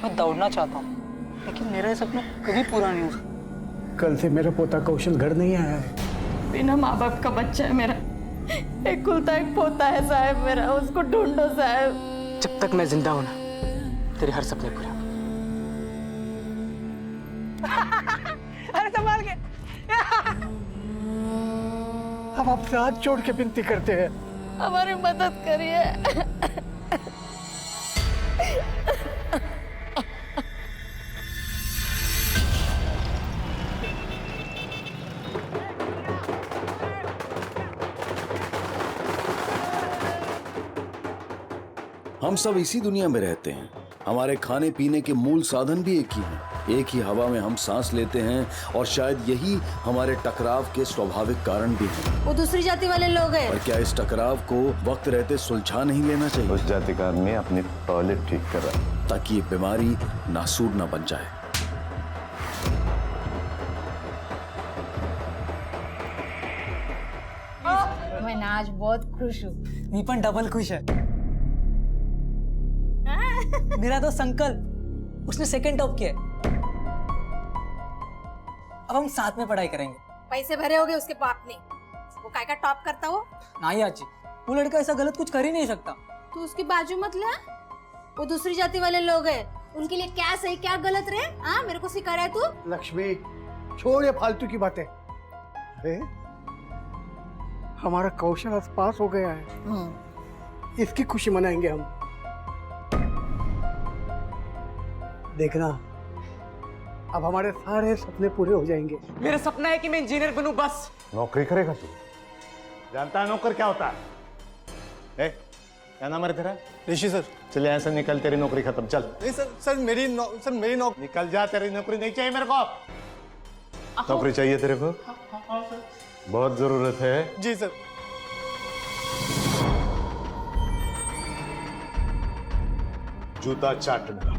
मैं दौड़ना चाहता हूँ, लेकिन मेरा ये सपना कभी पूरा नहीं हो सकता। कल से मेरा पोता कौशल घर नहीं आया है। बिना माँ बाप का बच्चा है मेरा, एक कुलता एक पोता है साहब मेरा, उसको ढूंढो साहब। जब तक मैं जिंदा हूं ना, तेरे हर सपने पूरा। अरे संभाल के। हम आपसे हाथ जोड़ के विनती करते हैं, हमारी मदद करिए। हम सब इसी दुनिया में रहते हैं। हमारे खाने पीने के मूल साधन भी एक ही हैं। एक ही हवा में हम सांस लेते हैं और शायद यही हमारे टकराव के स्वाभाविक कारण भी हैं। वो दूसरी जाति वाले लोग हैं। पर क्या इस टकराव को वक्त रहते सुलझा नहीं लेना चाहिए? उस जाति का आदमी अपनी टॉयलेट ठीक कर रहा है ताकि ये बीमारी नासूर न बन जाए। मैं आज बहुत खुश हूँ। मी पण डबल खुश है। मेरा तो संकल्प, उसने सेकंड टॉप किया है। अब हम साथ में पढ़ाई करेंगे। पैसे भरे होगे उसके बाप ने, वो काय का टॉप करता हो? नहीं आजी, वो लड़का ऐसा गलत कुछ कर ही नहीं सकता। तू उसकी बाजू मत ले। वो दूसरी जाति वाले लोग हैं, उनके लिए क्या सही क्या गलत रे? हाँ, मेरे को सिखा रहा है तू? लक्ष्मी छोड़ ये फालतू की बातें। अरे हमारा कौशल आज पास हो गया है, इसकी खुशी मनाएंगे हम। देखना, अब हमारे सारे सपने पूरे हो जाएंगे। मेरा सपना है कि मैं इंजीनियर बनूं बस। नौकरी करेगा तू? जानता है नौकर क्या होता है? क्या नाम है तेरा? ऋषि सर। चले ऐसे निकल, तेरी नौकरी खत्म। चल। नहीं सर, मेरी नौकरी। निकल जा, तेरी नौकरी नहीं चाहिए मेरे को। नौकरी चाहिए तेरे को? बहुत जरूरत है। जी सर। जूता चाटना।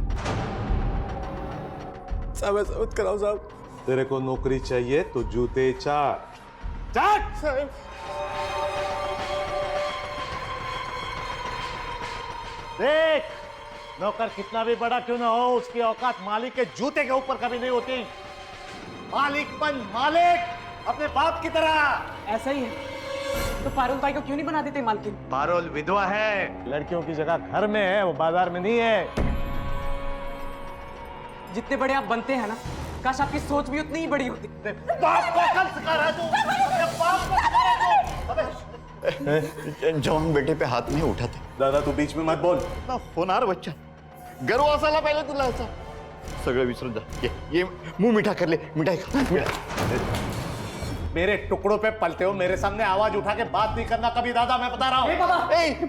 साहब ऐसा मत कराओ साहब। तेरे को नौकरी चाहिए तो जूते चाट। चाट साहब। देख, नौकर कितना भी बड़ा क्यों ना हो, उसकी औकात मालिक के जूते के ऊपर कभी नहीं होती। मालिकपन मालिक अपने बाप की तरह। ऐसा ही है तो पारुल भाई को क्यों नहीं बना देते मालकिन? पारुल विधवा है, लड़कियों की जगह घर में है, वो बाजार में नहीं है। जितने बड़े आप बनते हैं ना, काश आपकी सोच भी उतनी ही बड़ी होती। बाप को कल सिखा रहा है तू? अपने बाप को सिखा रहा है तू? जवान बेटे पे हाथ नहीं उठाते। दादा तू बीच में मत बोल। होणार बच्चा, गर्व असायला पहिले तुला याचा। सगळं विसरून जा, ये मुंह मीठा कर ले, मिठाई खा। मेरे टुकड़ों पे पलते हो, मेरे सामने आवाज उठा के बात नहीं करना कभी दादा, मैं बता रहा हूँ।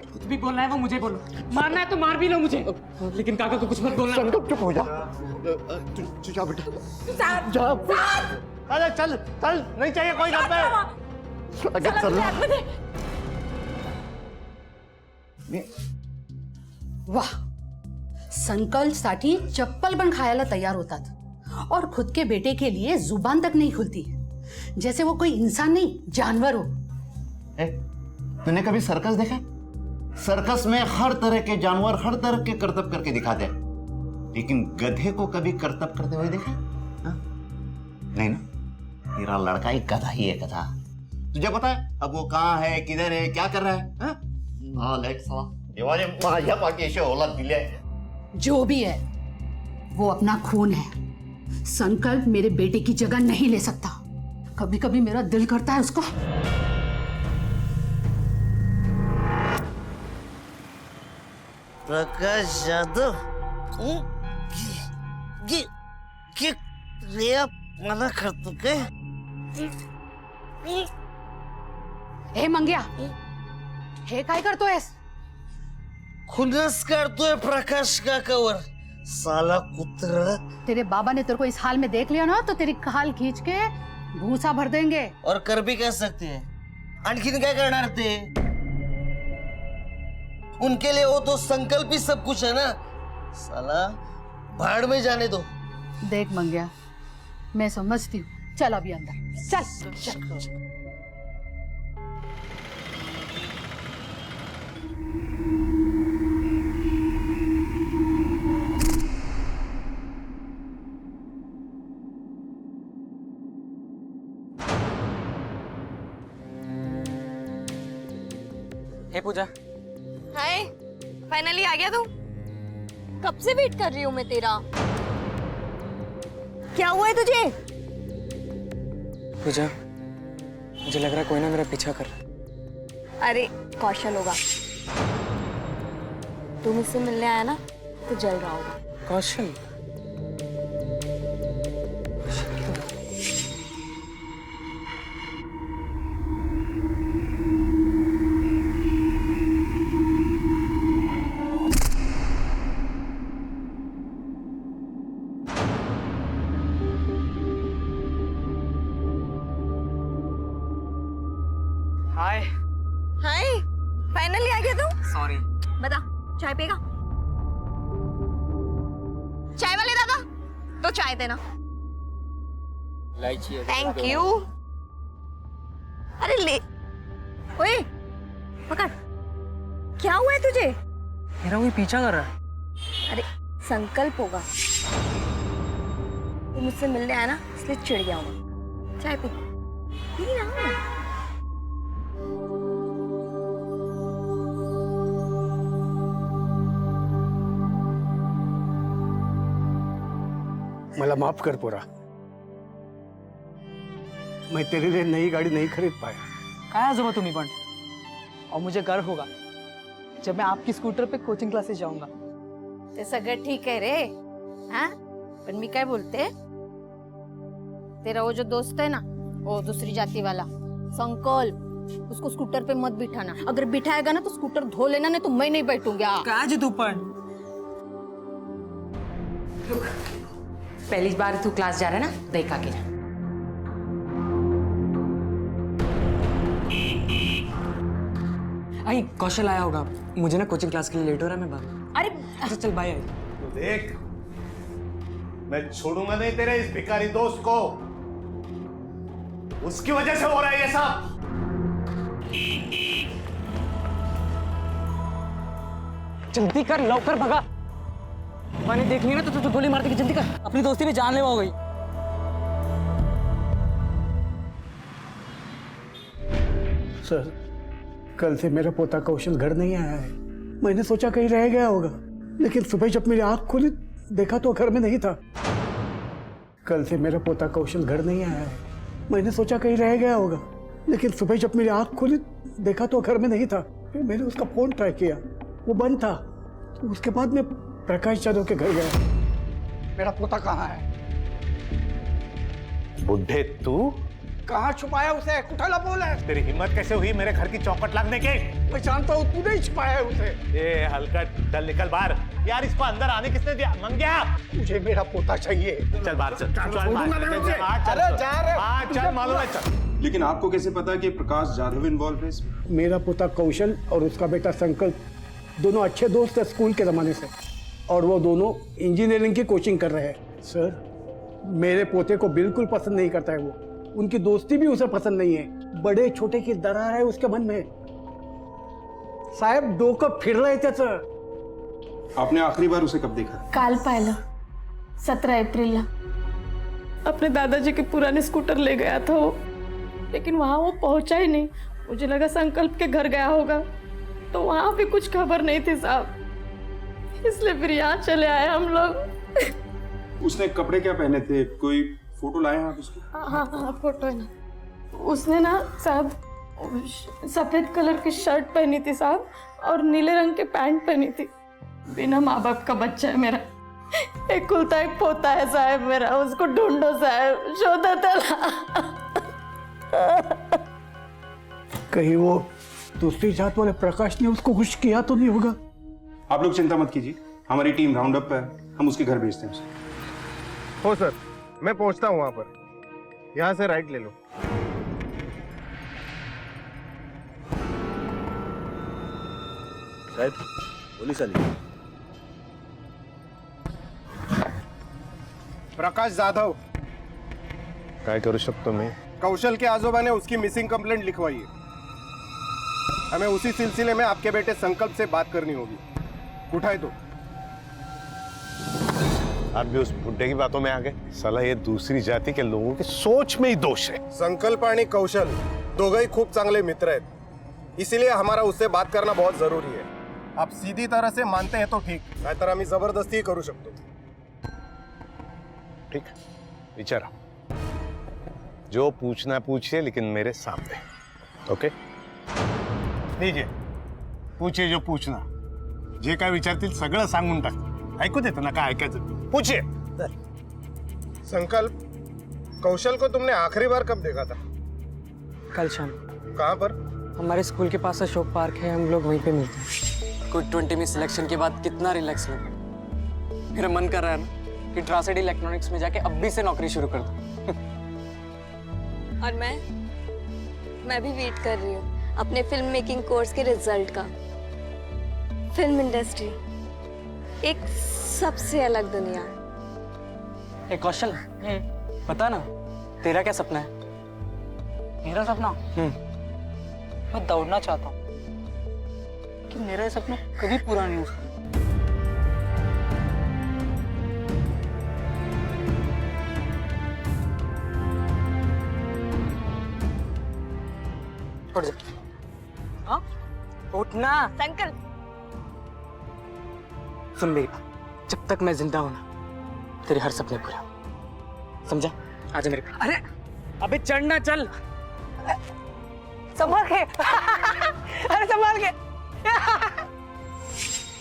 कुछ भी बोलना है वो मुझे बोलो, मारना है तो मार भी लो मुझे, लेकिन काका को कुछ मत बोलना। संकल्प चुप हो जा। तू जा बेटा, जा। अरे चल चल, नहीं चाहिए कोई घर पे। अगं चल ना। वाह, संकल्प साठी चप्पल पण खायला तैयार होतात और खुद के बेटे के लिए जुबान तक नहीं खुलती, जैसे वो कोई इंसान नहीं जानवर हो। तूने कभी सर्कस देखा? सर्कस में हर तरह के जानवर हर तरह के करतब करके दिखाते हैं, लेकिन गधे को कभी करतब करते हुए देखा? हाँ? नहीं ना? तेरा लड़का एक गधा ही है, गधा। तुझे पता है अब वो कहाँ है, किधर है, क्या कर रहा है? हाँ? माझ्या पाठीशी औलाद दिली आहे। जो भी है वो अपना खून है। संकल्प मेरे बेटे की जगह नहीं ले सकता। कभी कभी मेरा दिल करता है उसको। प्रकाश यादव मना करतो काय? हे मंग्या, हे काय करतोयस? खुनस काढतोय प्रकाश काकावर, साला कुत्रा। तेरे बाबा ने तेरे को इस हाल में देख लिया ना तो तेरी खाल खींच के भूसा भर देंगे। और कर भी कह सकते हैं, आणखीन काय करणार ते? उनके लिए वो तो संकल्प ही सब कुछ है ना। साला भाड़ में जाने दो। देख मंग्या, मैं समझती हूँ, चल अभी अंदर चल, चल। हे पूजा, हाय, फाइनली आ गया तू। कब से वेट कर रही हूँ मैं तेरा। क्या हुआ है तुझे? पूजा, मुझे लग रहा है कोई ना मेरा पीछा कर रहा है। अरे कौशल होगा। तू मुझसे मिलने आया ना तो जल रहा होगा। कौशल? हाय। हाय, फाइनली आ गया तू। सॉरी। बता, चाय पिएगा? चाय वाले दादा, तो चाय देना। इलायची है। Thank you. अरे ले, ओए, पकड़। क्या हुआ है तुझे? मेरा कोई पीछा कर रहा है। अरे संकल्प होगा। तू मुझसे मिलने आया ना, इसलिए चिढ़ गया हूँ। चाय पी, पी ना। मला माफ कर पोरा, मैं तेरे लिए नई गाड़ी नहीं खरीद पाया। काय आजोबा तुम्ही पण, और मुझे गर्व होगा जब मैं आपकी स्कूटर पे कोचिंग क्लासेस जाऊंगा। ते सगळं ठीक आहे रे, हाँ? पण मी काय बोलते, तेरा वो जो दोस्त है ना, वो दूसरी जाति वाला संकल्प, उसको स्कूटर पे मत बिठाना। अगर बिठाएगा ना तो स्कूटर धो लेना, नहीं तो मैं नहीं बैठूंगी। काय जी तू पण? पहली बार तू क्लास जा रहा है ना, देखा के जा। आई कौशल आया होगा, मुझे ना कोचिंग क्लास के लिए लेट हो रहा है, मैं बात। अरे अच्छा चल बाय। तो देख, मैं छोड़ूंगा नहीं तेरे इस भिखारी दोस्त को। उसकी वजह से हो रहा है ये सब। जल्दी कर, लवकर भगा। मैंने देख लिया ना तो तुझे गोली मार देगी। जल्दी कर, अपनी दोस्ती में जानलेवा हो गई। सर, कल से मेरा पोता कौशल घर नहीं आया है। मैंने सोचा कहीं रह गया होगा, लेकिन सुबह जब मेरी आंख खुली देखा तो घर में नहीं था। कल से मेरा पोता कौशल घर नहीं आया है। मैंने सोचा कहीं रह गया होगा, लेकिन सुबह जब मेरी आंख खुली देखा तो घर में नहीं था। फिर मैंने उसका फोन ट्राई किया, वो बंद था। तो उसके बाद मैं प्रकाश यादव के घर गया। मेरा पोता कहाँ है? बुढ़े तू कहाँ छुपाया उसे? कुठाला बोला है। तेरी हिम्मत कैसे हुई मेरे घर की चौखट लगने की? मैं जानता हूँ तूने ही छुपाया है उसे। ए हलकट, चल निकल बाहर। यार इसको अंदर आने किसने दिया? मंग्या, मुझे मेरा पोता चाहिए। चल बाहर चल। चल मालूम है, चल। लेकिन आपको कैसे पता कि प्रकाश जाधव इन्वॉल्व है इसमें? मेरा पोता कौशल और उसका बेटा संकल्प दोनों अच्छे दोस्त हैं स्कूल के ज़माने से, और वो दोनों इंजीनियरिंग की कोचिंग कर रहे हैं। सर, मेरे पोते को बिल्कुल पसंद नहीं करता है वो। उनकी दोस्ती भी उसे पसंद नहीं है। बड़े छोटे की दरार है उसके मन में। साहेब, डोकं फिरलंय त्याचं। आपने आखिरी बार उसे कब देखा? काल पाहिलं, 17 एप्रिलला। अपने दादाजी के पुराने स्कूटर ले गया था वो, लेकिन वहां वो पहुंचा ही नहीं। मुझे लगा संकल्प के घर गया होगा, तो वहां भी कुछ खबर नहीं थी साहब, इसलिए फिर यहाँ चले आए हम लोग। उसने कपड़े क्या पहने थे? कोई फोटो लाए हैं आप उसको? हाँ, फोटो है ना। उसने ना साहब सफेद कलर की शर्ट पहनी थी साहब, और नीले रंग के पैंट पहनी थी। बिना माँ बाप का बच्चा है मेरा, एक कुलता एक पोता है साहब मेरा। उसको ढूंढो साहब, शोधा तला। कहीं वो दूसरी जात वाले प्रकाश ने उसको खुश किया तो नहीं होगा? आप लोग चिंता मत कीजिए, हमारी टीम राउंड अप पे है, हम उसके घर भेजते हैं उसे। हो सर, मैं पहुंचता हूं वहां पर। यहां से राइट ले लो। साहेब, पोलीस आली। प्रकाश जाधव, काय करू शकतो मी? कौशल के आजोबा ने उसकी मिसिंग कंप्लेंट लिखवाई है। हमें उसी सिलसिले में आपके बेटे संकल्प से बात करनी होगी। उठाए तो। आप भी उस बुड्ढे की बातों में आ गए। साला ये दूसरी जाति के लोगों की सोच में ही दोष है। संकल्प आणि कौशल दोघंही खूप चांगले मित्र आहेत, इसीलिए हमारा उससे बात करना बहुत जरूरी है. आप सीधी तरह से मानते हैं तो ठीक, नाहीतर आम्ही जबरदस्ती करू शकतो. ठीक, विचारा. जो पूछना पूछिए, लेकिन मेरे सामने. ओके? लीजिए, पूछिए जो पूछना. जे काय विचारतील सगळं सांगून टाक. ऐकू देतं ना काय ऐकायचं. पूछिए. संकल्प, कौशल को तुमने आखिरी बार कब देखा था? कल शाम कहाँ पर? हमारे स्कूल के पास अशोक पार्क है, हम लोग वहीं पे मिलते हैं. कोई 20 में सिलेक्शन के बाद कितना रिलैक्स लगा. मेरा मन कर रहा है ना कि ट्रांसेड इलेक्ट्रॉनिक्स में जाके अभी से नौकरी शुरू कर दूं. और मैं भी वेट कर रही हूँ अपने फिल्म मेकिंग कोर्स के रिजल्ट का. फिल्म इंडस्ट्री एक सबसे अलग दुनिया है. ए कौशल, पता ना तेरा क्या सपना है? मेरा सपना? मैं दौड़ना चाहता हूँ कि मेरा ये सपना कभी पूरा नहीं हो सकता. उठ जा. हाँ? उठना. संकल्प, सुन मेरी बात, जब तक मैं जिंदा हूं ना, तेरे हर सपने पूरे हों. समझा? आजा मेरे पास. अरे अबे चढ़ना, चल. संभाल के. अरे संभाल के.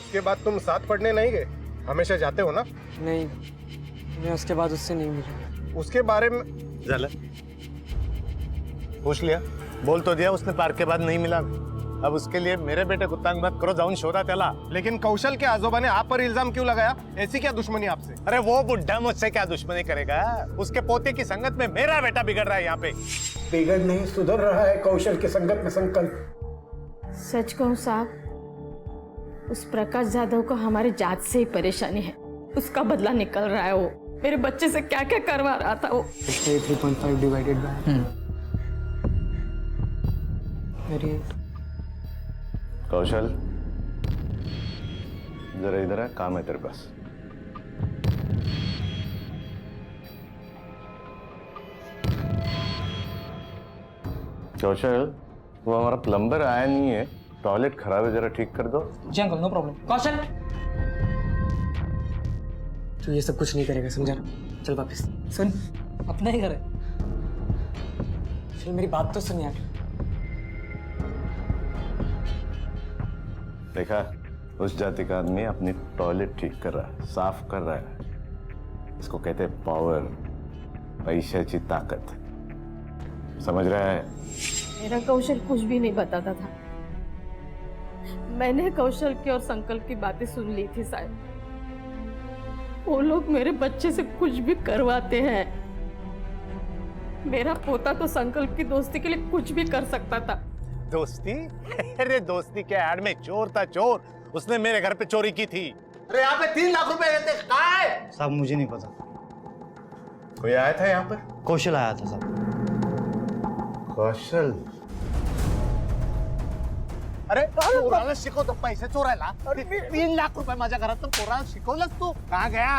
उसके बाद तुम साथ पढ़ने नहीं गए? हमेशा जाते हो ना? नहीं, मैं उसके बाद उससे नहीं मिला. उसके बारे में झालं. पूछ लिया, बोल तो दिया उसने. पार्क के बाद नहीं मिला. अब उसके लिए मेरे बेटे को तंग मत करो, जाऊन शोधा त्याला. लेकिन कौशल के आजोबा ने आप पर इल्जाम क्यों लगाया? ऐसी क्या दुश्मनी आपसे? अरे वो बुढ़ा मुझसे क्या दुश्मनी करेगा? उसके पोते की संगत में मेरा बेटा बिगड़ रहा है यहाँ पे. बिगड़ नहीं, सुधर रहा है कौशल की संगत में संकल्प. सच कहूँ साहब, उस प्रकाश यादव को हमारे जात से ही परेशानी है. उसका बदला निकल रहा है. वो मेरे बच्चे से क्या क्या करवा रहा था. वो 3.5 डिवाइडेड बाय मेरी. कौशल, जरा इधर है, काम है तेरे पास. कौशल, वो हमारा प्लम्बर आया नहीं है, टॉयलेट खराब है, जरा ठीक कर दो. जी अंकल, नो प्रॉब्लम. कौशल, तू ये सब कुछ नहीं करेगा, समझा ना? चल वापस. सुन, अपना ही घर है. चल मेरी बात तो सुन यार. देखा, उस जाति का आदमी अपनी टॉयलेट ठीक कर रहा है, साफ कर रहा है. इसको कहते हैं पावर, पैशाची ताकत. समझ रहा है? मेरा कौशल कुछ भी नहीं बताता था. मैंने कौशल की और संकल्प की बातें सुन ली थी शायद. वो लोग मेरे बच्चे से कुछ भी करवाते हैं. मेरा पोता तो संकल्प की दोस्ती के लिए कुछ भी कर सकता था. दोस्ती? अरे दोस्ती के ऐड में चोर था, चोर. उसने मेरे घर पे चोरी की थी. अरे यहाँ पे 3 लाख रुपए रहते कहाँ है? साहब मुझे नहीं पता. कोई आया था यहाँ पर? कौशल आया था साहब. कौशल? अरे पोराला शिकवतो पैसे चोरायला. 3 लाख रुपए माझ्या घरात तर पोराला शिकवलंस तू? कहाँ गया?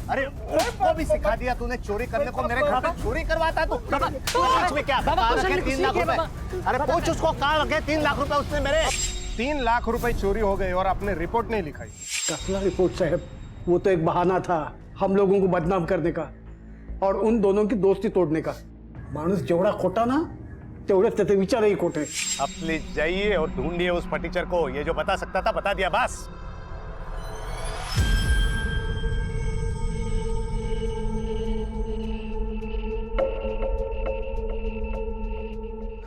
अरे उसको भी सिखा दिया तूने चोरी करने को. मेरे घर पे चोरी करवाता तू. पूछ में क्या? कहाँ रखे 3 लाख रुपए? अरे पूछ उसको, कहाँ रखे 3 लाख रुपए उसने मेरे? 3 लाख रुपए चोरी हो गए और आपने रिपोर्ट नहीं लिखाई. कसला रिपोर्ट साहब, वो तो एक बहाना था हम लोगों को बदनाम करने का और उन दोनों की दोस्ती तोड़ने का. माणूस जेवढा खोटा ना, तेवढेच त्याचे विचारही खोटे. अब प्लीज जाइए और ढूंढिए उस फटीचर को. ये जो बता सकता था बता दिया, बस.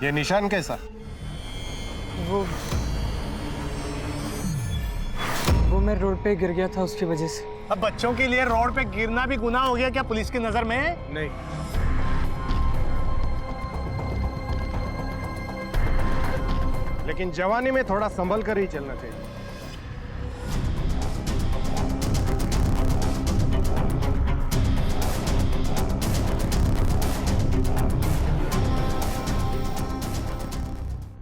ये निशान कैसा? वो मैं रोड पे गिर गया था, उसकी वजह से. अब बच्चों के लिए रोड पे गिरना भी गुनाह हो गया क्या पुलिस की नजर में? नहीं. लेकिन जवानी में थोड़ा संभल कर ही चलना चाहिए.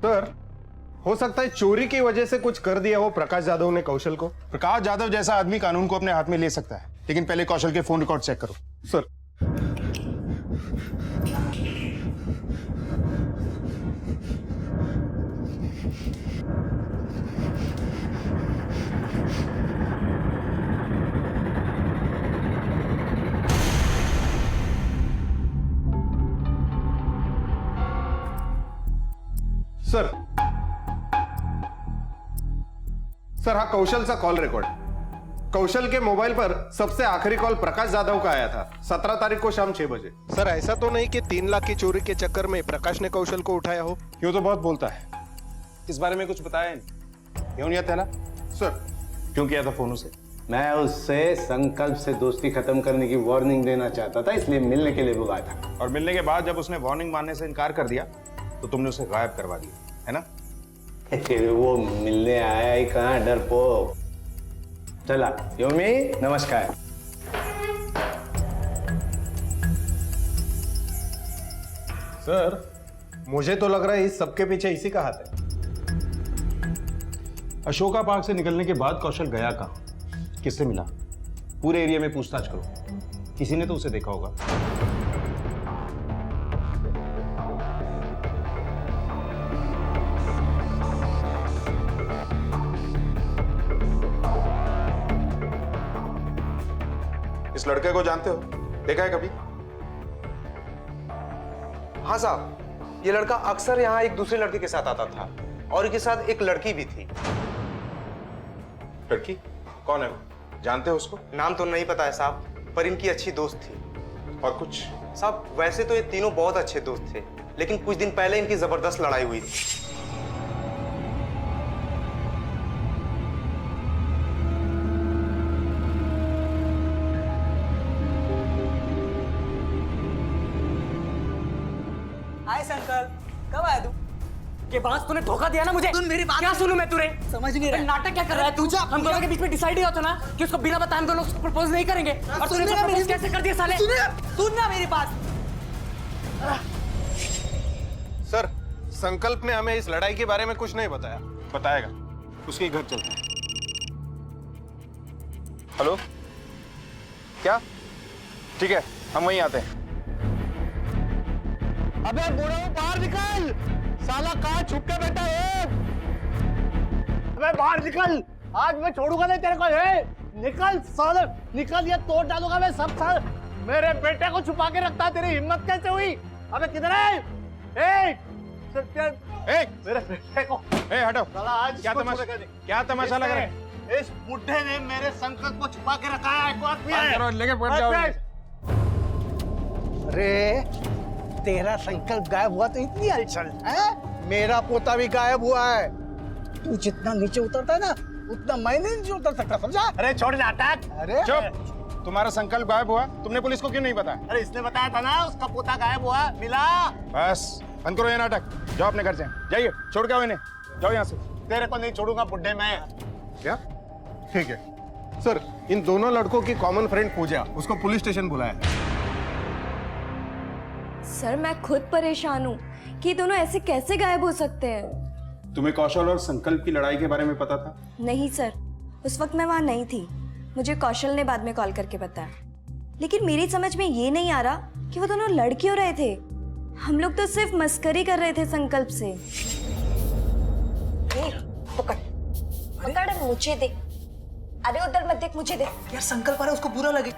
सर, हो सकता है चोरी की वजह से कुछ कर दिया हो प्रकाश यादव ने कौशल को. प्रकाश यादव जैसा आदमी कानून को अपने हाथ में ले सकता है, लेकिन पहले कौशल के फोन रिकॉर्ड चेक करो. सर, सर सर हा कौशलचा कॉल रेकॉर्ड। कौशल के मोबाइल पर सबसे आखिरी कॉल प्रकाश जाधव का आया था 17 तारीख को शाम 6 बजे। सर ऐसा तो नहीं कि 3 लाख की चोरी के चक्कर में प्रकाश ने कौशल को उठाया हो? यूं तो बहुत बोलता है, इस बारे में कुछ बताया नहीं। क्यों नहीं था? सर क्यों किया था फोन उसे? मैं उससे संकल्प से दोस्ती खत्म करने की वार्निंग देना चाहता था, इसलिए मिलने के लिए बुलाया था। और मिलने के बाद जब उसने वार्निंग मानने से इनकार कर दिया तो तुमने उसे गायब करवा दिया, है ना? वो मिलने आया ही कहाँ, डरपोक। चला योमी, नमस्कार। सर मुझे तो लग रहा है इस सबके पीछे इसी का हाथ है। अशोका पार्क से निकलने के बाद कौशल गया कहाँ, किससे मिला? पूरे एरिया में पूछताछ करो, किसी ने तो उसे देखा होगा। इस लड़के को जानते हो? देखा है कभी? हाँ साहब, ये लड़का अक्सर यहाँ एक दूसरे लड़के के साथ आता था और इनके साथ एक लड़की भी थी। लड़की कौन है वो? जानते हो उसको? नाम तो नहीं पता है साहब, पर इनकी अच्छी दोस्त थी। और कुछ? साहब वैसे तो ये तीनों बहुत अच्छे दोस्त थे, लेकिन कुछ दिन पहले इनकी जबरदस्त लड़ाई हुई थी। हाय संकल्प, कब आया तू? के बाद तूने धोखा दिया ना मुझे। सुन मेरी बात। क्या सुनूं मैं तुझे? समझ नहीं रहा। नाटक क्या कर रहा है तू? हम दोनों के बीच में डिसाइड ही होता ना कि उसको बिना बताए हम दोनों प्रपोज नहीं करेंगे। और तूने प्रपोज कैसे कर दिया साले? सुन ना मेरी बात। सर संकल्प ने हमें इस लड़ाई के बारे में कुछ नहीं बताया। बताएगा, उसके घर चलते हैं। हेलो, क्या? ठीक है, हम वहीं आते हैं। अबे बुढ़ो बाहर निकल, साला कहाँ छुप के बैठा है? अबे बाहर निकल, आज मैं छोड़ूंगा नहीं तेरे को। निकल साले, निकल, ये तोड़ डालूंगा मैं सब साल। मेरे बेटे को छुपा के रखता, तेरी हिम्मत कैसे हुई? अबे किधर है? मेरे बेटे को हटो। आज क्या तमाशा लग रहा है? इस बुढ़े ने मेरे संकल्प को छुपा के रखा है। लेके बैठ जाओ। अरे तेरा संकल्प गायब हुआ तो इतनी हलचल है? मेरा पोता भी गायब हुआ है। तू जितना नीचे उतरता है ना, उतना मैं नहीं उतर सकता, समझा? अरे छोड़ नाटक। अरे चुप, तुम्हारा संकल्प गायब हुआ, तुमने पुलिस को क्यों नहीं बताया? अरे इसने बताया था ना, उसका पोता गायब हुआ, मिला। बस बंद करो ये नाटक, जाओ अपने घर से। जाइए, छोड़ के आओ इन्हें, जाओ यहाँ से। तेरे को नहीं छोड़ूंगा बुढ़े मैं। क्या? ठीक है सर, इन दोनों लड़कों की कॉमन फ्रेंड पूजा, उसको पुलिस स्टेशन बुलाया। सर मैं खुद परेशान हूँ कि ये दोनों ऐसे कैसे गायब हो सकते हैं। तुम्हें कौशल और संकल्प की लड़ाई के बारे में पता था? नहीं सर, उस वक्त मैं वहाँ नहीं थी, मुझे कौशल ने बाद में कॉल करके बताया। लेकिन मेरी समझ में ये नहीं आ रहा कि वो दोनों लड़ क्यों रहे थे। हम लोग तो सिर्फ मस्करी कर रहे थे संकल्प से। पकड़ पकड़, मुझे दे। अरे उधर मत देख, मुझे दे। यार संकल्प आ रहा है, उसको बुरा लगे।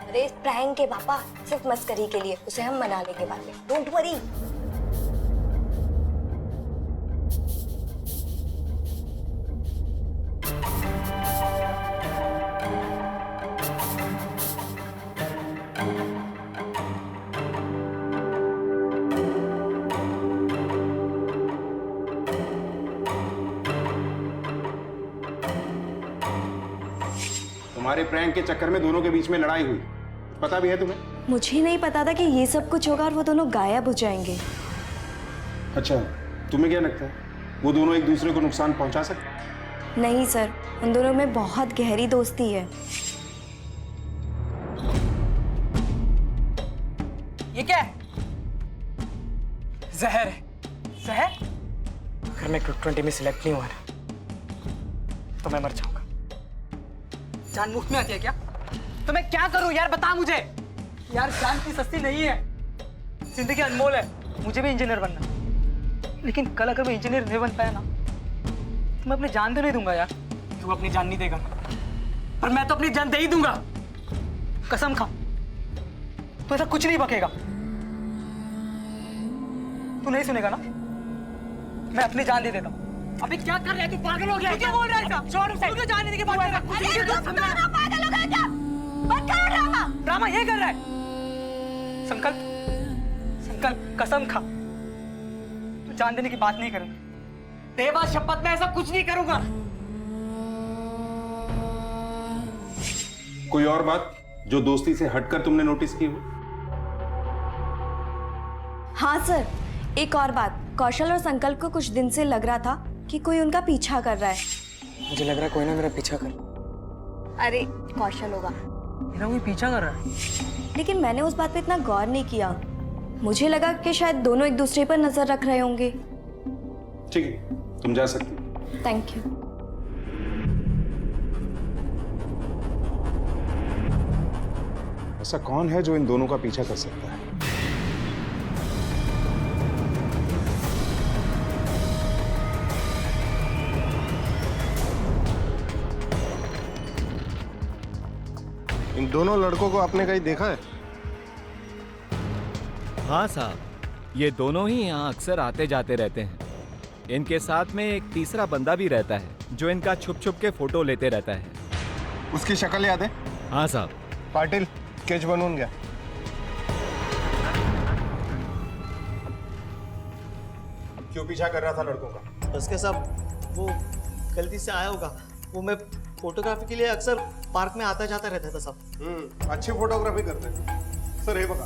अरे प्रैंक है पापा, सिर्फ मस्करी के लिए, उसे हम मना लेंगे बाद में, डोंट वरी। तुम्हारे प्रैंक के चक्कर में दोनों के बीच में लड़ाई हुई, पता भी है तुम्हें? मुझे नहीं पता था कि ये सब कुछ होगा और वो दोनों गायब हो जाएंगे। अच्छा, तुम्हें क्या लगता है वो दोनों एक दूसरे को नुकसान पहुंचा सकते? नहीं सर, उन दोनों में बहुत गहरी दोस्ती है। ये क्या है? जहर है। जहर? अगर मैं ग्रुप 20 में सिलेक्ट नहीं हुआ ना, तो मैं मर जाऊंगा। जान मुफ्त में आती है क्या? तो मैं क्या करूं यार, बता मुझे। यार जान की सस्ती नहीं है, जिंदगी अनमोल है। मुझे भी इंजीनियर बनना, लेकिन कल अगर मैं इंजीनियर नहीं बन पाया ना, तो मैं अपनी जान तो नहीं दूंगा यार। तू अपनी जान नहीं देगा, पर मैं तो अपनी जान दे ही दूंगा, कसम खा। तो ऐसा कुछ नहीं बकेगा। तू नहीं सुनेगा ना? मैं अपनी जान दे देता हूँ। अभी क्या कर रहे हैं? तू पागल हो गया है क्या? बोल रहा है क्या? छोड़ उसे। तू तो जान देने की बात कर रहा है। पागल हो गया क्या? बंद करो ड्रामा। ड्रामा ये कर रहा है। संकल्प, संकल्प कसम खा, तू जान देने की बात नहीं करूंगा। देवा शपथ में ऐसा कुछ नहीं करूंगा। कोई और बात जो दोस्ती से हटकर तुमने नोटिस की हो? हाँ सर, एक और बात, कौशल और संकल्प को कुछ दिन से लग रहा था कि कोई उनका पीछा कर रहा है। मुझे लग रहा है कोई ना मेरा पीछा कर। अरे कौशल होगा। मेरा कोई पीछा कर रहा है? लेकिन मैंने उस बात पे इतना गौर नहीं किया। मुझे लगा कि शायद दोनों एक दूसरे पर नजर रख रहे होंगे। ठीक है, तुम जा सकती हो। Thank you. ऐसा कौन है जो इन दोनों का पीछा कर सकता है? इन दोनों लड़कों को आपने कहीं देखा है? हाँ साहब, ये दोनों ही यहाँ अक्सर आते जाते रहते हैं। इनके साथ में एक तीसरा बंदा भी रहता है जो इनका छुप छुप के फोटो लेते रहता है। उसकी शक्ल याद है? हाँ साहब। पाटिल, स्केच बनवून घ्या। क्यों पीछा कर रहा था लड़कों का? बस के साहब, वो गलती से आया होगा। वो मैं फोटोग्राफी के लिए अक्सर पार्क में आता जाता रहता था साहब। अच्छी फोटोग्राफी करते हैं सर। हे बघा,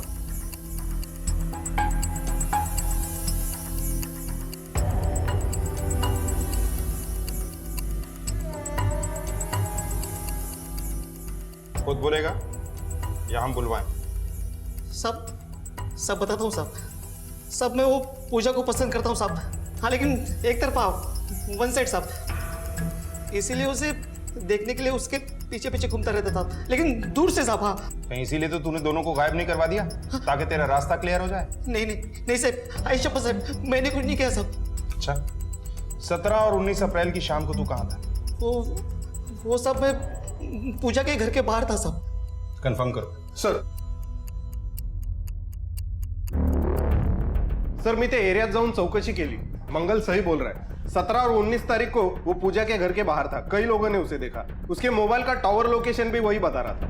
खुद बोलेगा या हम बुलवाएं? सब बताता हूँ साहब। सब मैं वो पूजा को पसंद करता हूँ साहब। हाँ, लेकिन एक तरफा, वन साइड साहब। इसीलिए उसे देखने के लिए उसके पीछे पीछे घूमता रहता था, लेकिन दूर से साहब। हाँ, कहीं इसीलिए तो तूने दोनों को गायब नहीं करवा दिया ताकि तेरा रास्ता क्लियर हो जाए? नहीं साहब, आई शपथ साहब, मैंने कुछ नहीं किया साहब। अच्छा, 17 और 19 अप्रैल की शाम को तू कहाँ था? वो सब मैं पूजा के घर के बाहर था साहब। कंफर्म करो। सर मी ते एरियात जाऊन चौकशी केली। मंगल सही बोल रहा है। 17 और 19 तारीख को वो पूजा के घर के बाहर था। कई लोगों ने उसे देखा। उसके मोबाइल का टावर लोकेशन भी वही बता रहा था।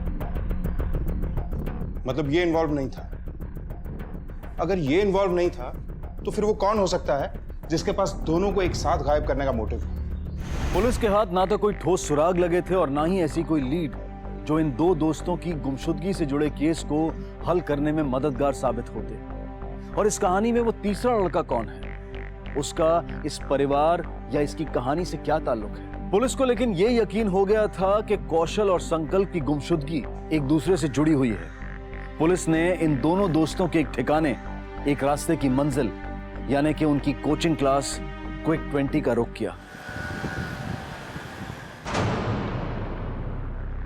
मतलब ये इन्वॉल्व नहीं था? अगर ये इन्वॉल्व नहीं था तो फिर वो कौन हो सकता है जिसके पास दोनों को एक साथ गायब करने का मोटिव है? पुलिस के हाथ ना तो कोई ठोस सुराग लगे थे और ना ही ऐसी कोई लीड जो इन दो दोस्तों की गुमशुदगी से जुड़े केस को हल करने में मददगार साबित होते। और इस कहानी में वो तीसरा लड़का कौन है, उसका इस परिवार या इसकी कहानी से क्या ताल्लुक है? पुलिस को लेकिन ये यकीन हो गया था कि कौशल और संकल्प की गुमशुदगी एक दूसरे से जुड़ी हुई है। पुलिस ने इन दोनों दोस्तों के एक ठिकाने, एक रास्ते की मंजिल यानी कि उनकी कोचिंग क्लास क्विक 20 का रुख किया।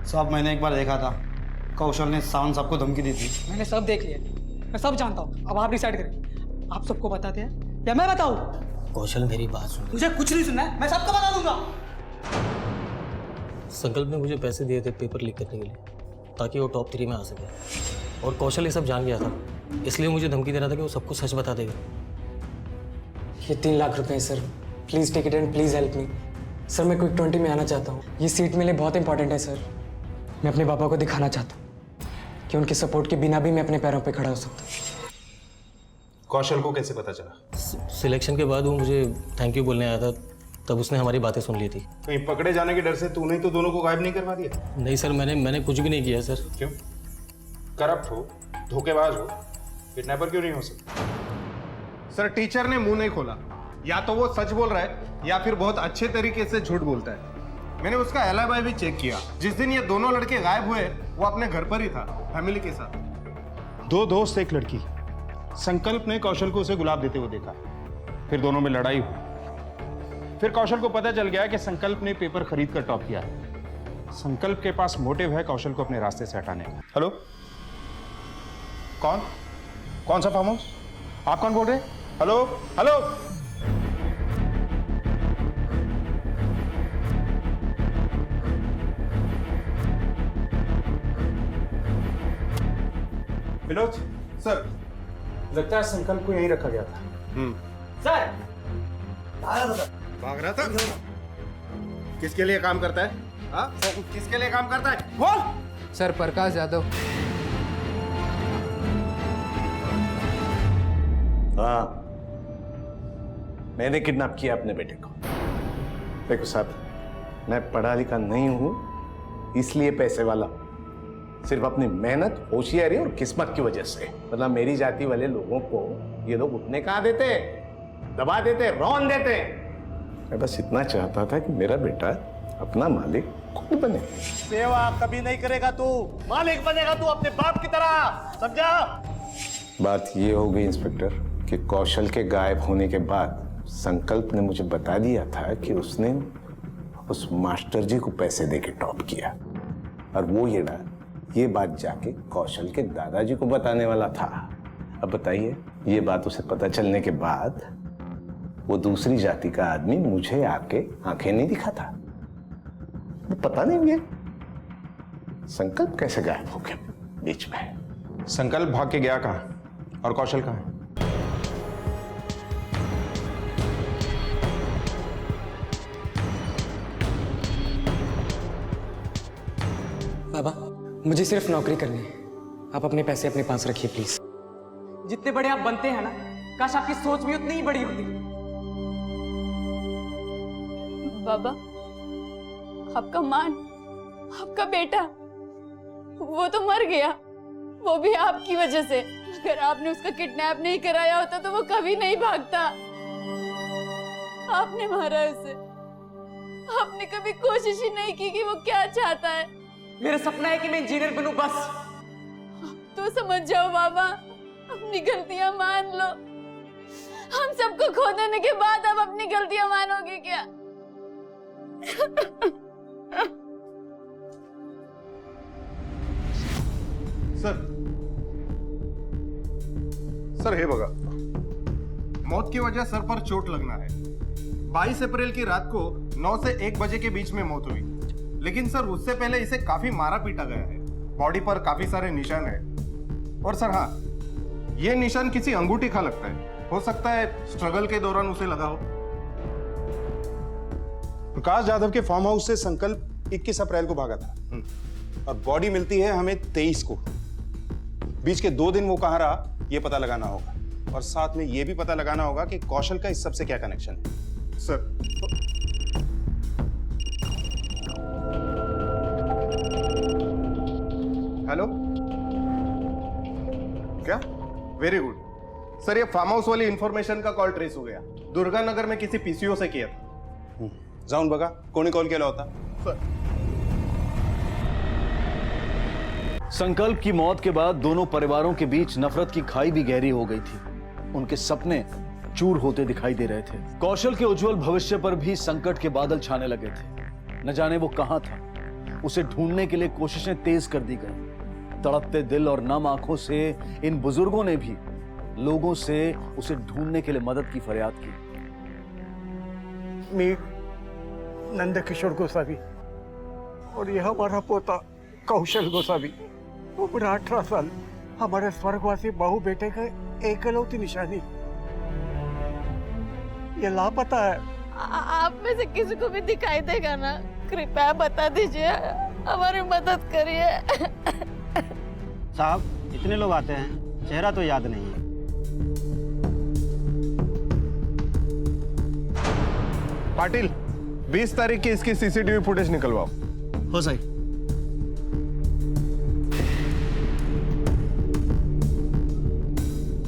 साहब, मैंने एक बार देखा था, कौशल ने सावंत साहब को धमकी दी थी। मैंने सब देख लिया, मैं सब जानता हूँ। अब आप डिसाइड करें, आप सबको बताते हैं या मैं बताऊँ? कौशल, मेरी बात सुन। मुझे कुछ नहीं सुनना है, मैं सबको बता दूंगा। संकल्प ने मुझे पैसे दिए थे पेपर लीक करने के लिए ताकि वो टॉप 3 में आ सके, और कौशल ये सब जान गया था, इसलिए मुझे धमकी दे रहा था कि वो सबको सच बता देगा। ये 3 लाख रुपए हैं sir, please take it and please help me. Sir मैं क्विक 20 में आना चाहता हूँ। ये सीट मेरे लिए बहुत इंपॉर्टेंट है सर। मैं अपने पापा को दिखाना चाहता हूँ कि उनके सपोर्ट के बिना भी मैं अपने पैरों पे खड़ा हो सकता हूँ। कौशल को कैसे पता चला? सिलेक्शन के बाद वो मुझे थैंक यू बोलने आया था, तब उसने हमारी बातें सुन ली थी। कहीं पकड़े जाने के डर से तूने तो दोनों को गायब नहीं करवा दिया? नहीं सर, मैंने कुछ भी नहीं किया सर। क्यों? करप्ट हो, धोखेबाज हो, किडनैपर क्यों नहीं हो सकता? सर टीचर ने मुंह नहीं खोला। या तो वो सच बोल रहा है या फिर बहुत अच्छे तरीके से झूठ बोलता है। मैंने उसका एलाबाई भी चेक किया। जिस दिन ये दोनों लड़के गायब हुए वो अपने घर पर ही था, फैमिली के साथ। 2 दोस्त, 1 लड़की। संकल्प ने कौशल को उसे गुलाब देते हुए देखा, फिर दोनों में लड़ाई हुई। फिर कौशल को पता चल गया कि संकल्प ने पेपर खरीद कर टॉप किया है। संकल्प के पास मोटिव है कौशल को अपने रास्ते से हटाने का। हेलो, कौन सा फार्म हाउस? आप कौन बोल रहे हैं? हेलो हेलो, विनोद सर, लगता है संकल्प को यहीं रखा गया था। सर, भाग रहा था? किसके लिए काम करता है? हाँ? किसके लिए काम करता है? बोल। सर प्रकाश यादव। हाँ, मैंने किडनैप किया अपने बेटे को। देखो साहब, मैं पढ़ा लिखा नहीं हूं, इसलिए पैसे वाला हूं। सिर्फ अपनी मेहनत, होशियारी और किस्मत की वजह से। मतलब मेरी जाति वाले लोगों को ये लोग उठने कहाँ देते, दबा देते, रौन देते। मैं बस इतना चाहता था कि मेरा बेटा अपना मालिक खुद बने। सेवा कभी नहीं करेगा तू, मालिक बनेगा तू अपने बाप की तरह, समझा? बात ये हो गई इंस्पेक्टर कि कौशल के गायब होने के बाद संकल्प ने मुझे बता दिया था कि उसने उस मास्टर जी को पैसे देके टॉप किया, और वो ये बात जाके कौशल के दादाजी को बताने वाला था। अब बताइए, ये बात उसे पता चलने के बाद वो दूसरी जाति का आदमी मुझे आके आंखें नहीं दिखाता। पता नहीं ये संकल्प कैसे गायब हो गया बीच में। संकल्प भाग के गया कहाँ और कौशल कहाँ है? बाबा, मुझे सिर्फ नौकरी करनी है। आप अपने पैसे अपने पास रखिए प्लीज। जितने बड़े आप बनते हैं ना, काश आपकी सोच भी उतनी ही बड़ी होती। बाबा, आपका मान, आपका बेटा, वो तो मर गया, वो भी आपकी वजह से। अगर आपने उसका किडनैप नहीं कराया होता तो वो कभी नहीं भागता। आपने मारा उसे। आपने कभी कोशिश ही नहीं की कि वो क्या चाहता है। मेरा सपना है कि मैं इंजीनियर बनूं बस। तो समझ जाओ बाबा, अपनी गलतियां मान लो। हम सबको खो देने के बाद अब अपनी गलतियां मानोगे क्या? सर हे बघा, मौत की वजह सर पर चोट लगना है। 22 अप्रैल की रात को 9 से 1 बजे के बीच में मौत हुई, लेकिन सर उससे पहले इसे काफी मारा पीटा गया है। बॉडी पर काफी सारे निशान है, और सर हाँ, ये निशान किसी अंगूठी का लगता है। हो सकता है स्ट्रगल के दौरान उसे लगा हो। प्रकाश यादव के फार्म हाउस से संकल्प 21 अप्रैल को भागा था, और बॉडी मिलती है हमें 23 को। बीच के 2 दिन वो कहाँ रहा ये पता लगाना होगा, और साथ में ये भी पता लगाना होगा कि कौशल का इस सब से क्या कनेक्शन है। सर हेलो, क्या? वेरी गुड सर, ये फार्म हाउस वाली इंफॉर्मेशन का कॉल ट्रेस हो गया। दुर्गा नगर में किसी पीसीओ से किया था। जाऊन बघा कोणी कॉल केला होता। सर संकल्प की मौत के बाद दोनों परिवारों के बीच नफरत की खाई भी गहरी हो गई थी। उनके सपने चूर होते दिखाई दे रहे थे। कौशल के उज्जवल भविष्य पर भी संकट के बादल छाने लगे थे। न जाने वो कहां था। उसे ढूंढने के लिए कोशिशें तेज कर दी गई। तड़पते दिल और नम आंखों से इन बुजुर्गों ने भी लोगों से उसे ढूंढने के लिए मदद की फरियाद की। मी नंदकिशोर गोसावी, और यह हमारा पोता कौशल गोसावी, उम्र 18 साल, हमारे स्वर्गवासी बहु बेटे का एकलौती निशानी। ये लापता है। आप में से किसी को भी दिखाई देगा ना, कृपया बता दीजिए, हमारी मदद करिए। साहब, इतने लोग आते हैं, चेहरा तो याद नहीं है। पाटिल, 20 तारीख की इसकी सीसीटीवी फुटेज निकलवाओ। हो साहब।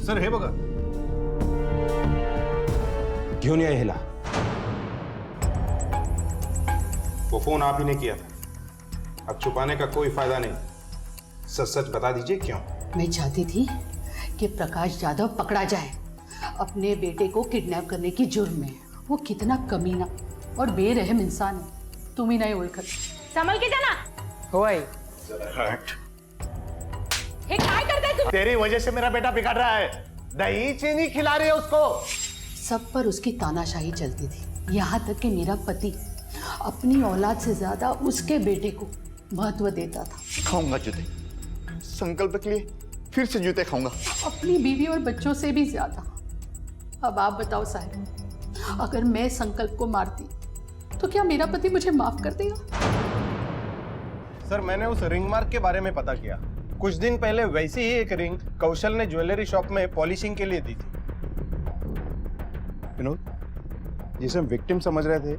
सर हे बघा, घेऊन या ह्याला। वो फोन आप ही ने किया था। अब छुपाने का कोई फायदा नहीं, सच सच बता दीजिए क्यों। मैं चाहती थी कि प्रकाश यादव पकड़ा जाए अपने बेटे को किडनैप करने की जुर्म में। वो कितना कमीना और बेरहम इंसान है, तुम ही नहीं ओळखत। संभल के जाना। होय। हे काय करताय तू? तेरी वजह से मेरा बेटा बिगड़ रहा है। दही चीनी खिला रही है उसको। सब पर उसकी तानाशाही चलती थी, यहाँ तक कि मेरा पति अपनी औलाद से ज्यादा उसके बेटे को महत्व देता था। खाऊंगा जूते, संकल्प के लिए फिर से जूते खाऊंगा। अपनी बीवी और बच्चों से भी ज्यादा। अब आप बताओ साहब, अगर मैं संकल्प को मारती तो क्या मेरा पति मुझे माफ कर देगा? सर, मैंने उस रिंग मार्क के बारे में पता किया। कुछ दिन पहले वैसी ही एक रिंग कौशल ने ज्वेलरी शॉप में पॉलिशिंग के लिए दी थी। विनोद, जिसे हम विक्टिम समझ रहे थे,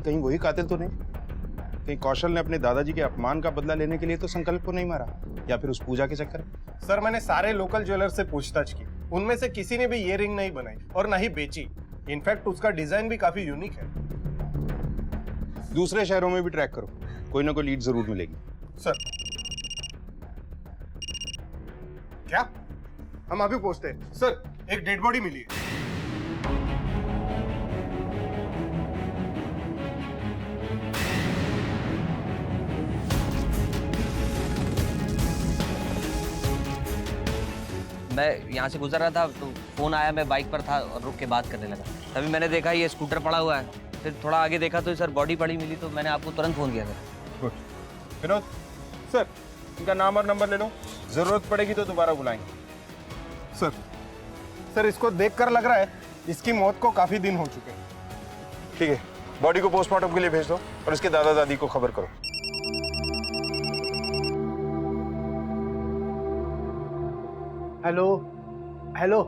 कहीं वही कातिल तो नहीं? कहीं कौशल ने अपने दादाजी के अपमान का बदला लेने के लिए तो संकल्प को नहीं मारा, या फिर उस पूजा के चक्कर में? सर, मैंने सारे लोकल ज्वेलर से पूछताछ की, उनमें से किसी ने भी ये रिंग नहीं बनाई और ना ही बेची। इनफैक्ट उसका डिजाइन भी काफी यूनिक है। दूसरे शहरों में भी ट्रैक करो, कोई ना कोई लीड जरूर मिलेगी। सर, क्या? हम अभी पहुंचते हैं। सर, एक डेड बॉडी मिली है। मैं यहाँ से गुजर रहा था तो फोन आया, मैं बाइक पर था और रुक के बात करने लगा। तभी मैंने देखा ये स्कूटर पड़ा हुआ है, फिर थोड़ा आगे देखा तो सर बॉडी पड़ी मिली, तो मैंने आपको तुरंत फोन किया था। गुड। विनोद सर, इनका नाम और नंबर ले लो, जरूरत पड़ेगी तो दोबारा बुलाएंगे। सर इसको देखकर लग रहा है इसकी मौत को काफी दिन हो चुके हैं। ठीक है, बॉडी को पोस्टमार्टम के लिए भेज दो और इसके दादा दादी को खबर करो। हेलो हेलो,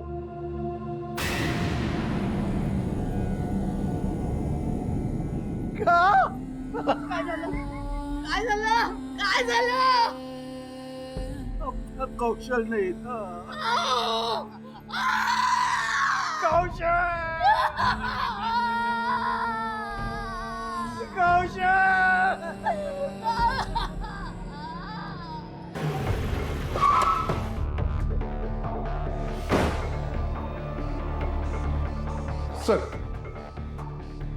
कौशल नहीं था।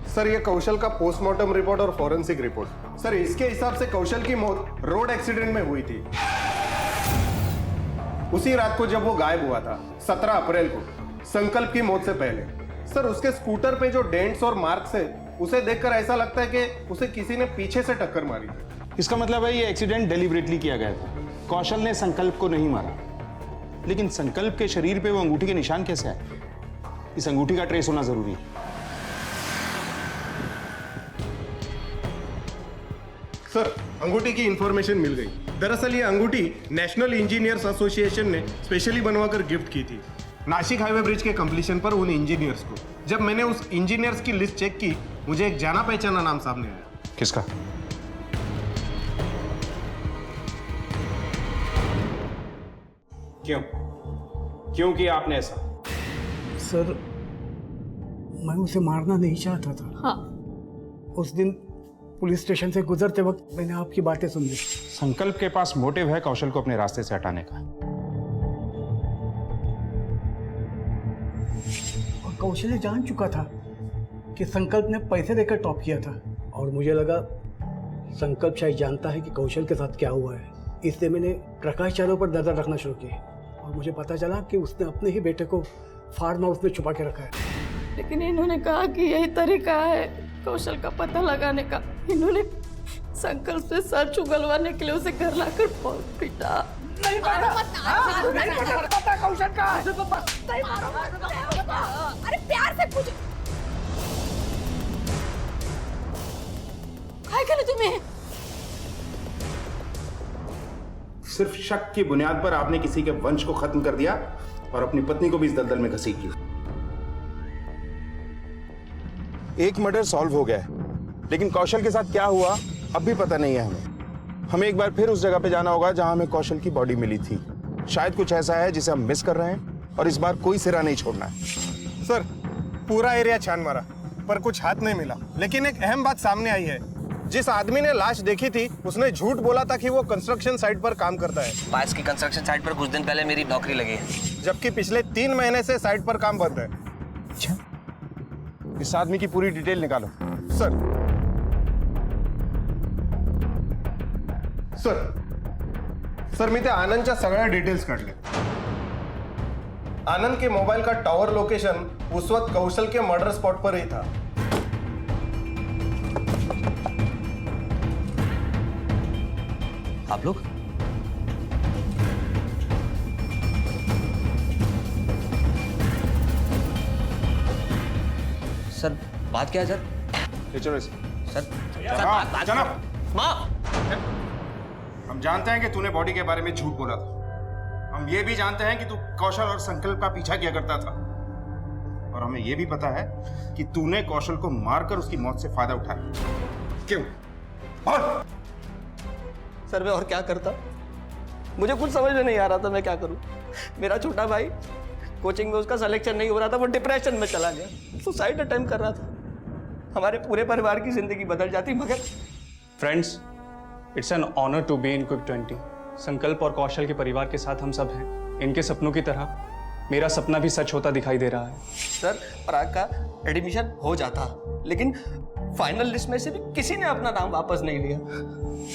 सर, ये कौशल का पोस्टमार्टम रिपोर्ट और फॉरेंसिक रिपोर्ट। सर, इसके हिसाब से कौशल की मौत रोड एक्सीडेंट में हुई थी, उसी रात को जब वो गायब हुआ था, 17 अप्रैल को, संकल्प की मौत से पहले। सर, उसके स्कूटर पे जो डेंट्स और मार्क्स है, उसे देखकर ऐसा लगता है कि उसे किसी ने पीछे से टक्कर मारी थी। इसका मतलब है ये एक्सीडेंट डेलिबरेटली किया गया था। कौशल ने संकल्प को नहीं मारा, लेकिन संकल्प के शरीर पे वो अंगूठी के निशान कैसे आए? इस अंगूठी का ट्रेस होना जरूरी है। सर, अंगूठी की इंफॉर्मेशन मिल गई। दरअसल ये अंगूठी नेशनल इंजीनियर्स एसोसिएशन ने स्पेशली बनवाकर गिफ्ट की थी नासिक हाईवे ब्रिज के कंप्लीशन पर उन इंजीनियर्स को। जब मैंने उस इंजीनियर्स की लिस्ट चेक की, मुझे एक जाना पहचाना नाम सामने आया। किसका? क्यों किया आपने ऐसा? सर, मैं उसे मारना नहीं चाहता था। हाँ। उस दिन पुलिस स्टेशन से गुजरते वक्त मैंने आपकी बातें सुन ली। संकल्प के पास मोटिव है कौशल को अपने रास्ते से हटाने का। और कौशल जान चुका था कि संकल्प ने पैसे देकर टॉप किया था, और मुझे लगा संकल्प शायद जानता है कि कौशल के साथ क्या हुआ है, इसलिए मैंने प्रकाश चारों पर नजर रखना शुरू की और मुझे पता चला कि उसने अपने ही बेटे को फार्म हाउस में छुपा के रखा है। लेकिन इन्होंने कहा कि यही तरीका है कौशल का पता लगाने का। इन्होंने संकल्प से सर उगलवाने के लिए उसे घर लाकर बहुत पीटा। नहीं मारा, नहीं पता कौशल का। अरे प्यार से पूछ। काय करे तुम्हें? सिर्फ शक की बुनियाद पर आपने किसी के वंश को खत्म कर दिया और अपनी पत्नी को भी इस दलदल में घसीट लिया। एक मर्डर सॉल्व हो गया है, लेकिन कौशल के साथ क्या हुआ अब भी पता नहीं है हमें एक बार फिर उस जगह पे जाना होगा जहां हमें कौशल की बॉडी मिली थी। शायद कुछ ऐसा है जिसे हम मिस कर रहे हैं और इस बार कोई सिरा नहीं छोड़ना है। सर, पूरा एरिया छान मारा पर कुछ हाथ नहीं मिला, लेकिन एक अहम बात सामने आई है। जिस आदमी ने लाश देखी थी उसने झूठ बोला था कि वो कंस्ट्रक्शन साइट पर काम करता है। पास की कंस्ट्रक्शन साइट पर कुछ दिन पहले मेरी नौकरी लगी है, जबकि पिछले 3 महीने से साइट पर काम बंद है। अच्छा, इस आदमी की पूरी डिटेल निकालो। सर मी त्या आनंदच्या सगळ्या डिटेल्स काढले। आनंद के मोबाइल का टावर लोकेशन उस वक्त कौशल के मर्डर स्पॉट पर ही था। आप लोग? सर, बात क्या है सर? ले चलो इसे। सर चलो। माँ, हम जानते हैं कि तूने बॉडी के बारे में झूठ बोला था। हम ये भी जानते हैं कि तू कौशल और संकल्प का पीछा किया करता था, और हमें ये भी पता है कि तूने कौशल को मारकर उसकी मौत से फायदा उठाया। क्यों? बोल। सर मैं और क्या करता, मुझे कुछ समझ में नहीं आ रहा था मैं क्या करूं। मेरा छोटा भाई कोचिंग में उसका सिलेक्शन नहीं हो रहा था, वो डिप्रेशन में चला गया, सुसाइड अटेम्प्ट कर रहा था। हमारे पूरे परिवार की जिंदगी बदल जाती, मगर friends, it's an honour to be in quick 20। संकल्प और कौशल के परिवार के साथ हम सब हैं। इनके सपनों की तरह मेरा सपना भी सच होता दिखाई दे रहा है। सर पराग का एडमिशन हो जाता, लेकिन फाइनल लिस्ट में से भी किसी ने अपना नाम वापस नहीं लिया।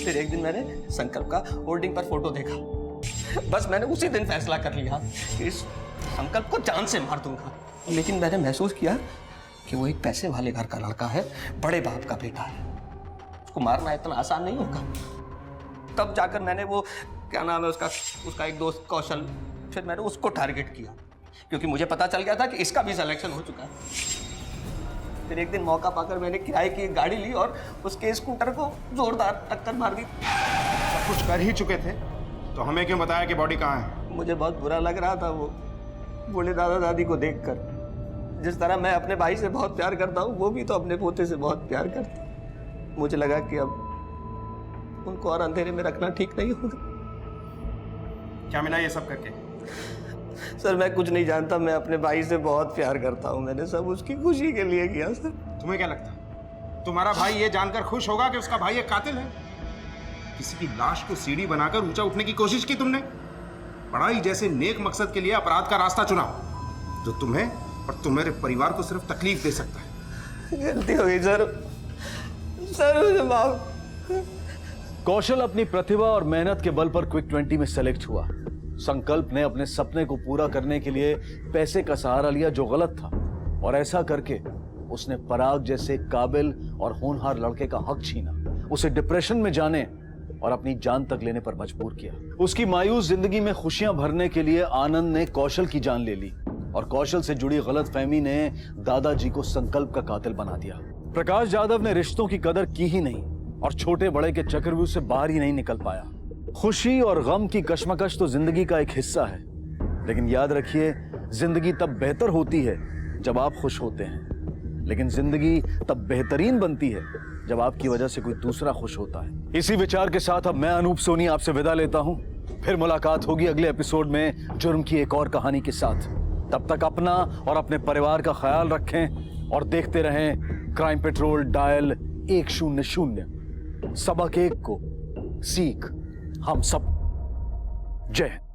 फिर एक दिन मैंने संकल्प का होर्डिंग पर फोटो देखा। बस मैंने उसी दिन फैसला कर लिया कि इस संकल्प को जान से मार दूंगा। लेकिन मैंने महसूस किया कि वो एक पैसे वाले घर का लड़का है, बड़े बाप का बेटा है, उसको मारना इतना आसान नहीं होगा। तब जाकर मैंने वो क्या नाम है उसका एक दोस्त कौशल, फिर मैंने उसको टारगेट किया, क्योंकि मुझे पता चल गया था कि इसका भी सिलेक्शन हो चुका है। फिर एक दिन मौका पाकर मैंने किराए की एक गाड़ी ली और उसके स्कूटर को जोरदार टक्कर मार दी। सब कुछ कर ही चुके थे तो हमें क्यों बताया कि बॉडी कहाँ है? मुझे बहुत बुरा लग रहा था वो बूढ़े दादा दादी को देखकर। जिस तरह मैं अपने भाई से बहुत प्यार करता हूँ, वो भी तो अपने पोते से बहुत प्यार करते। मुझे लगा कि अब उनको और अंधेरे में रखना ठीक नहीं होगा। क्या मिला ये सब करके? सर मैं कुछ नहीं जानता, मैं अपने भाई से बहुत प्यार करता हूँ, मैंने सब उसकी खुशी के लिए किया। सर तुम्हें क्या लगता है तुम्हारा भाई ये जानकर खुश होगा कि उसका भाई एक कातिल है? किसी की लाश को सीढ़ी बनाकर ऊंचा उठने की कोशिश की तुमने। पढ़ाई जैसे नेक मकसद के लिए अपराध का रास्ता चुना, जो तुम्हें और तुम्हारे परिवार को सिर्फ तकलीफ दे सकता है। गलती हो गई सर, सर मुझे माफ। कौशल अपनी प्रतिभा और मेहनत के बल पर क्विक 20 में सेलेक्ट हुआ। संकल्प ने अपने सपने को पूरा करने के लिए पैसे का सहारा लिया, जो गलत था, और ऐसा करके उसने पराग जैसे काबिल और होनहार लड़के का हक छीना, उसे डिप्रेशन में जाने और अपनी जान तक लेने पर मजबूर किया। उसकी मायूस जिंदगी में खुशियां भरने के लिए आनंद ने कौशल की जान ले ली, और कौशल से जुड़ी गलतफहमी ने दादाजी को संकल्प का कातिल बना दिया। प्रकाश जाधव ने रिश्तों की कदर की ही नहीं और छोटे बड़े के चक्रव्यूह से बाहर ही नहीं निकल पाया। खुशी और गम की कश्मकश तो जिंदगी का एक हिस्सा है, लेकिन याद रखिए, जिंदगी तब बेहतर होती है जब आप खुश होते हैं, लेकिन जिंदगी तब बेहतरीन बनती है जब आपकी वजह से कोई दूसरा खुश होता है। इसी विचार के साथ अब मैं अनूप सोनी आपसे विदा लेता हूं। फिर मुलाकात होगी अगले एपिसोड में जुर्म की एक और कहानी के साथ। तब तक अपना और अपने परिवार का ख्याल रखें और देखते रहें क्राइम पेट्रोल डायल 100। सबक एक को सीख हम सब। जय हिंद।